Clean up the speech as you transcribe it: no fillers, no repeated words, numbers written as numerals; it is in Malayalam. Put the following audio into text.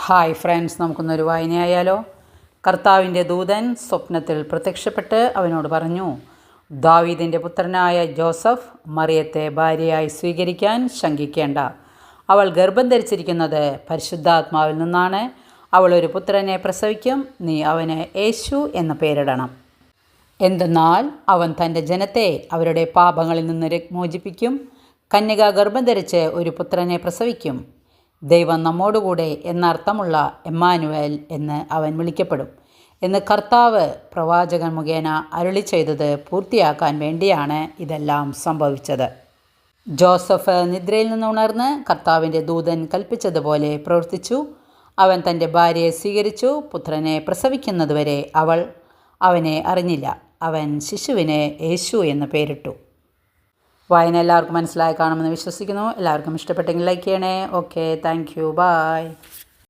Hi friends, നമുക്കൊന്നൊരു വായനയായാലോ. കർത്താവിൻ്റെ ദൂതൻ സ്വപ്നത്തിൽ പ്രത്യക്ഷപ്പെട്ട് അവനോട് പറഞ്ഞു, ദാവീദിൻ്റെ പുത്രനായ ജോസഫ് മറിയത്തെ ഭാര്യയായി സ്വീകരിക്കാൻ ശങ്കിക്കേണ്ട. അവൾ ഗർഭം ധരിച്ചിരിക്കുന്നത് പരിശുദ്ധാത്മാവിൽ നിന്നാണ്. അവൾ ഒരു പുത്രനെ പ്രസവിക്കും. നീ അവന് യേശു എന്ന് പേരിടണം. എന്തെന്നാൽ അവൻ തൻ്റെ ജനത്തെ അവരുടെ പാപങ്ങളിൽ നിന്ന് മോചിപ്പിക്കും. കന്യക ഗർഭം ധരിച്ച് ഒരു പുത്രനെ പ്രസവിക്കും. ദൈവം നമ്മോടുകൂടെ എന്നർത്ഥമുള്ള എമ്മാനുവേൽ എന്ന് അവൻ വിളിക്കപ്പെടും എന്ന് കർത്താവ് പ്രവാചകൻ മുഖേന അരുളി ചെയ്തത് പൂർത്തിയാക്കാൻ വേണ്ടിയാണ് ഇതെല്ലാം സംഭവിച്ചത്. ജോസഫ് നിദ്രയിൽ നിന്ന് ഉണർന്ന് കർത്താവിൻ്റെ ദൂതൻ കൽപ്പിച്ചതുപോലെ പ്രവർത്തിച്ചു. അവൻ തൻ്റെ ഭാര്യയെ സ്വീകരിച്ചു. പുത്രനെ പ്രസവിക്കുന്നതുവരെ അവൾ അവനെ അറിഞ്ഞില്ല. അവൻ ശിശുവിന് യേശു എന്ന് പേരിട്ടു. വായന എല്ലാവർക്കും മനസ്സിലായി കാണുമെന്ന് വിശ്വസിക്കുന്നു. എല്ലാവർക്കും ഇഷ്ടപ്പെട്ടെങ്കിൽ ലൈക്ക് ചെയ്യണേ. Okay, thank you, by.